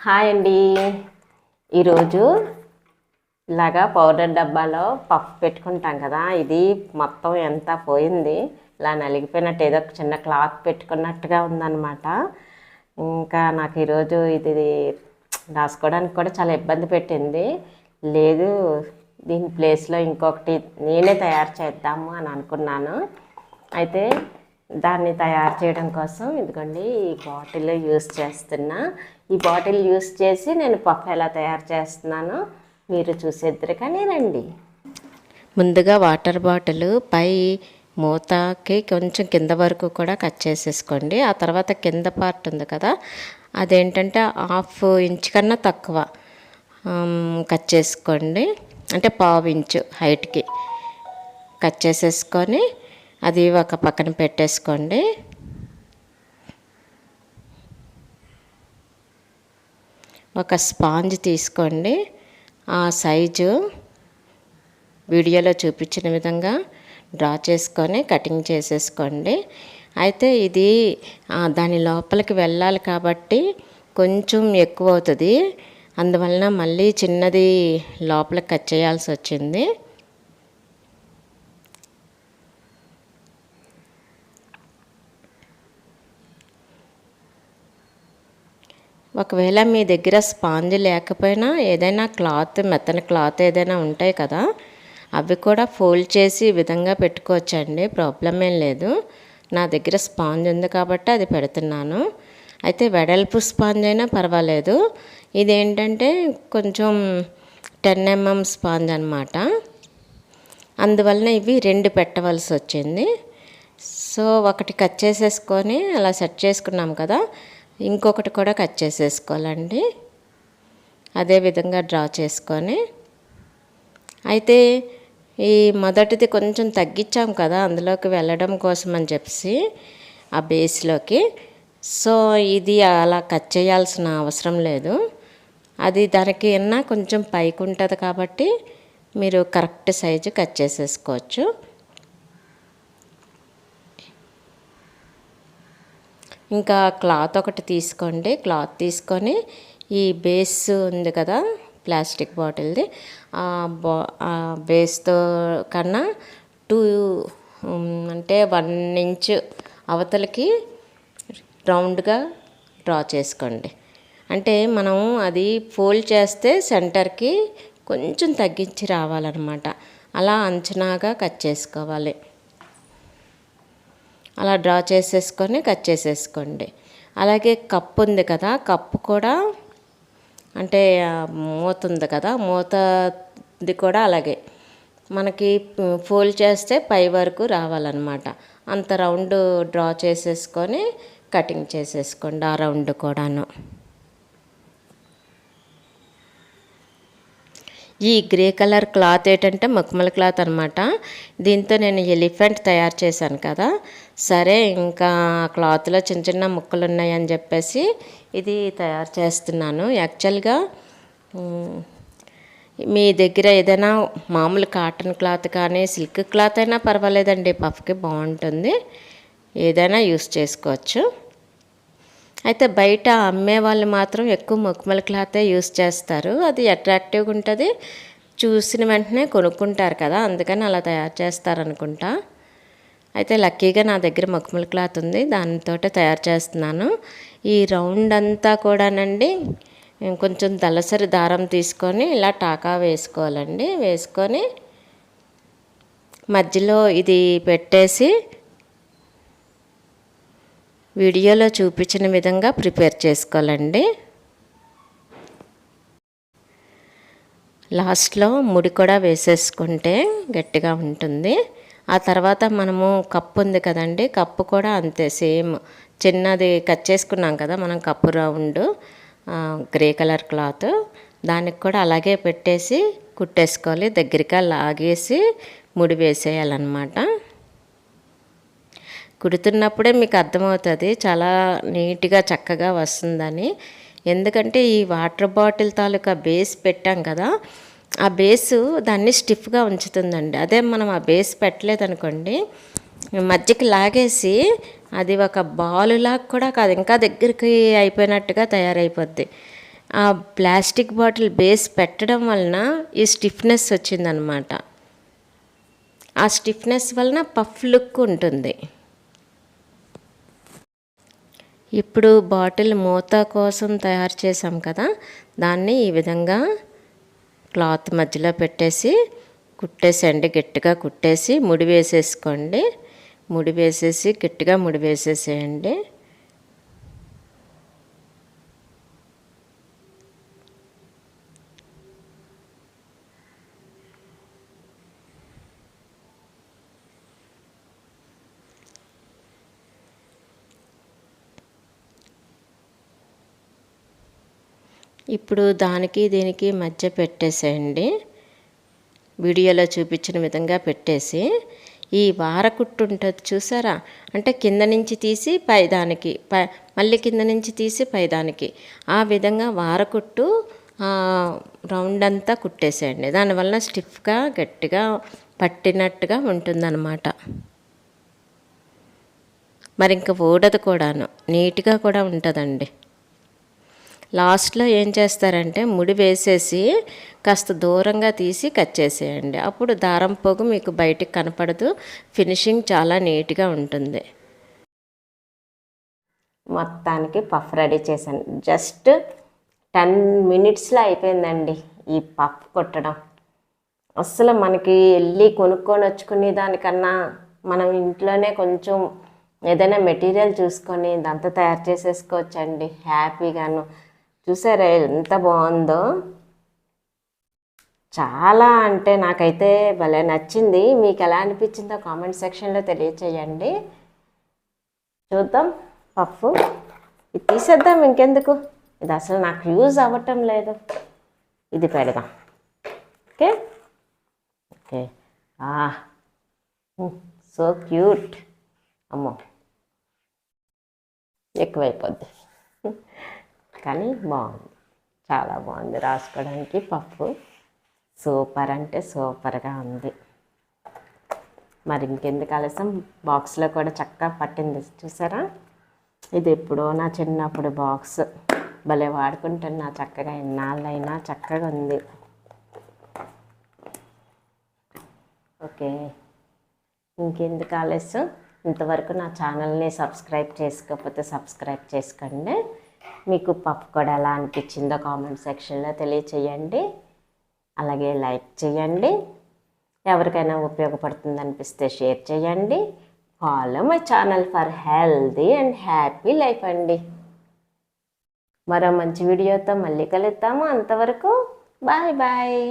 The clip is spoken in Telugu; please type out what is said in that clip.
హాయ్ అండి. ఈరోజు ఇలాగా పౌడర్ డబ్బాలో పఫ్ పెట్టుకుంటాం కదా, ఇది మొత్తం ఎంత పోయింది, ఇలా నలిగిపోయినట్టు ఏదో ఒక చిన్న క్లాత్ పెట్టుకున్నట్టుగా ఉందన్నమాట. ఇంకా నాకు ఈరోజు ఇది రాసుకోవడానికి కూడా చాలా ఇబ్బంది పెట్టింది. లేదు, దీని ప్లేస్లో ఇంకొకటి నేనే తయారు చేద్దాము అని అనుకున్నాను. అయితే దాన్ని తయారు చేయడం కోసం ఇదిగోండి ఈ బాటిల్ యూస్ చేస్తున్నా. ఈ బాటిల్ యూస్ చేసి నేను పఫ్ ఎలా తయారు చేస్తున్నానో మీరు చూసేద్దరు. కానీ రండి. ముందుగా వాటర్ బాటిల్ పై మూతకి కొంచెం కింద వరకు కూడా కట్ చేసేసుకోండి. ఆ తర్వాత కింద పార్ట్ ఉంది కదా, అదేంటంటే 1/2 ఇంచ్ కన్నా తక్కువ కట్ చేసుకోండి. అంటే 1/2 ఇంచు హైట్కి కట్ చేసేసుకొని అది ఒక పక్కన పెట్టేసుకోండి. ఒక స్పాంజ్ తీసుకోండి. ఆ సైజు వీడియోలో చూపించిన విధంగా డ్రా చేసుకొని కటింగ్ చేసేసుకోండి. అయితే ఇది దాని లోపలికి వెళ్ళాలి కాబట్టి కొంచెం ఎక్కువ అవుతుంది. అందువలన మళ్ళీ చిన్నది లోపలికి కట్ చేయాల్సి వచ్చింది. ఒకవేళ మీ దగ్గర స్పాంజ్ లేకపోయినా ఏదైనా క్లాత్, మెత్తని క్లాత్ ఏదైనా ఉంటాయి కదా, అవి కూడా ఫోల్డ్ చేసి ఈ విధంగా పెట్టుకోవచ్చండి, ప్రాబ్లం ఏం లేదు. నా దగ్గర స్పాంజ్ ఉంది కాబట్టి అది పెడుతున్నాను. అయితే వెడల్పు స్పాంజ్ అయినా పర్వాలేదు. ఇదేంటంటే కొంచెం 10 mm స్పాంజ్ అనమాట. అందువలన ఇవి 2 పెట్టవలసి వచ్చింది. సో ఒకటి కట్ చేసేసుకొని అలా సెట్ చేసుకున్నాం కదా, ఇంకొకటి కూడా కట్ చేసేసుకోవాలండి. అదే విధంగా డ్రా చేసుకొని, అయితే ఈ మొదటిది కొంచెం తగ్గించాం కదా అందులోకి వెళ్ళడం కోసం అని చెప్పి ఆ బేస్లోకి. సో ఇది అలా కట్ చేయాల్సిన అవసరం లేదు. అది దానికి కొంచెం పైకి ఉంటుంది కాబట్టి మీరు కరెక్ట్ సైజు కట్ చేసేసుకోవచ్చు. ఇంకా క్లాత్ ఒకటి తీసుకోండి. క్లాత్ తీసుకొని ఈ బేస్ ఉంది కదా ప్లాస్టిక్ బాటిల్ది, ఆ బేస్తో కన్నా 2 అంటే 1 ఇంచ్ అవతలకి రౌండ్గా డ్రా చేసుకోండి. అంటే మనం అది ఫోల్డ్ చేస్తే సెంటర్కి కొంచెం తగ్గించి రావాలన్నమాట. అలా అంచనాగా కట్ చేసుకోవాలి. అలా డ్రా చేసేసుకొని కట్ చేసేసుకోండి. అలాగే కప్పు ఉంది కదా, కప్పు కూడా అంటే మూత ఉంది కదా, మూతది కూడా అలాగే మనకి ఫోల్డ్ చేస్తే పై వరకు రావాలన్నమాట. అంత రౌండ్ డ్రా చేసేసుకొని కటింగ్ చేసేసుకోండి ఆ రౌండ్ కూడాను. ఈ గ్రే కలర్ క్లాత్ ఏంటంటే మఖమల్ క్లాత్ అనమాట. దీంతో నేను ఎలిఫెంట్ తయారు చేశాను కదా, సరే ఇంకా క్లాత్లో చిన్న చిన్న ముక్కలు ఉన్నాయని చెప్పేసి ఇది తయారు చేస్తున్నాను. యాక్చువల్గా మీ దగ్గర ఏదైనా మామూలు కాటన్ క్లాత్ కానీ సిల్క్ క్లాత్ అయినా పర్వాలేదండి, పఫ్కి బాగుంటుంది, ఏదైనా యూస్ చేసుకోవచ్చు. అయితే బయట అమ్మే వాళ్ళు మాత్రం ఎక్కువ మఖమల్ క్లాతే యూస్ చేస్తారు. అది అట్రాక్టివ్గా ఉంటుంది, చూసిన వెంటనే కొనుక్కుంటారు కదా, అందుకని అలా తయారు చేస్తారనుకుంటా. అయితే లక్కీగా నా దగ్గర మఖమల్ క్లాత్ ఉంది, దానితో తయారు చేస్తున్నాను. ఈ రౌండ్ అంతా కూడానండి కొంచెం దళసరి దారం తీసుకొని ఇలా టాకా వేసుకోవాలండి. వేసుకొని మధ్యలో ఇది పెట్టేసి వీడియోలో చూపించిన విధంగా ప్రిపేర్ చేసుకోవాలండి. లాస్ట్లో ముడి కూడా వేసేసుకుంటే గట్టిగా ఉంటుంది. ఆ తర్వాత మనము కప్పు ఉంది కదండి, కప్పు కూడా అంతే సేమ్ చిన్నది కట్ చేసుకున్నాం కదా మనం cup round grey colour cloth, దానికి కూడా అలాగే పెట్టేసి కుట్టేసుకోవాలి. దగ్గరగా లాగేసి ముడి వేసేయాలన్నమాట. కుడుతున్నప్పుడే మీకు అర్థమవుతుంది చాలా నీట్గా చక్కగా వస్తుందని. ఎందుకంటే ఈ వాటర్ బాటిల్ తాలూకా బేస్ పెట్టాం కదా, ఆ బేసు దాన్ని స్టిఫ్గా ఉంచుతుందండి. అదే మనం ఆ బేస్ పెట్టలేదనుకోండి, మధ్యకి లాగేసి అది ఒక బాలులాగా కూడా కాదు, ఇంకా దగ్గరికి అయిపోయినట్టుగా తయారైపోద్ది. ఆ ప్లాస్టిక్ బాటిల్ బేస్ పెట్టడం వలన ఈ స్టిఫ్నెస్ వచ్చిందనమాట. ఆ స్టిఫ్నెస్ వలన పఫ్ లుక్ ఉంటుంది. ఇప్పుడు బాటిల్ మూత కోసం తయారు చేసాం కదా, దాన్ని ఈ విధంగా క్లాత్ మధ్యలో పెట్టేసి కుట్టేసేయండి. గట్టిగా కుట్టేసి ముడి వేసేసుకోండి. ముడి వేసేసి గట్టిగా ముడి వేసేసేయండి. ఇప్పుడు దానికి దీనికి మధ్య పెట్టేసేయండి. వీడియోలో చూపించిన విధంగా పెట్టేసి ఈ వారకుట్టు ఉంటుంది చూసారా, అంటే కింద నుంచి తీసి పైదానికి మళ్ళీ కింద నుంచి తీసి పైదానికి ఆ విధంగా వారకుట్టు రౌండ్ అంతా కుట్టేసేయండి. దానివల్ల స్టిఫ్గా గట్టిగా పట్టినట్టుగా ఉంటుందన్నమాట. మరి ఇంకా ఊడదు కూడాను, నీట్గా కూడా ఉంటుందండి. లాస్ట్లో ఏం చేస్తారంటే ముడి వేసేసి కాస్త దూరంగా తీసి కట్ చేసేయండి. అప్పుడు దారం పోగు మీకు బయటికి కనపడదు, ఫినిషింగ్ చాలా నీట్గా ఉంటుంది. మొత్తానికి పఫ్ రెడీ చేశాను. జస్ట్ 10 మినిట్స్లో అయిపోయిందండి ఈ పఫ్ కొట్టడం. అస్సలు మనకి వెళ్ళి కొనుక్కొని వచ్చుకునే దానికన్నా మనం ఇంట్లోనే కొంచెం ఏదైనా మెటీరియల్ చూసుకొని దాంతో తయారు చేసేసుకోవచ్చండి హ్యాపీగాను. చూసారా ఎంత బాగుందో, చాలా అంటే నాకైతే భలే నచ్చింది. మీకు ఎలా అనిపించిందో కామెంట్ సెక్షన్లో తెలియచేయండి. చూద్దాం పఫ్ ఇది తీసేద్దాం, ఇంకెందుకు, ఇది అసలు నాకు యూజ్ అవ్వటం లేదు. ఇది పెడదాం. Okay okay. So cute. అమ్మో ఎక్కువైపోద్ది కానీ బాగుంది, చాలా బాగుంది. రాసుకోవడానికి పఫ్ సూపర్ అంటే సూపర్గా ఉంది. మరి ఇంకెందుకు ఆలస్యం, బాక్స్లో కూడా చక్కగా పట్టింది చూసారా. ఇది ఎప్పుడో నా చిన్నప్పుడు బాక్స్, భలే వాడుకుంటున్నా చక్కగా, ఎన్నాళ్ళైనా చక్కగా ఉంది. ఓకే, ఇంకెందుకు ఆలస్యం, ఇంతవరకు నా ఛానల్ని సబ్స్క్రైబ్ చేసుకోకపోతే సబ్స్క్రైబ్ చేసుకోండి. మీకు పఫ్ కూడా ఎలా అనిపించిందో కామెంట్ సెక్షన్లో తెలియచేయండి. అలాగే లైక్ చేయండి. ఎవరికైనా ఉపయోగపడుతుంది అనిపిస్తే షేర్ చేయండి. Follow my channel for healthy and happy life అండి. మరో మంచి వీడియోతో మళ్ళీ కలుద్దాము. అంతవరకు బాయ్ బాయ్.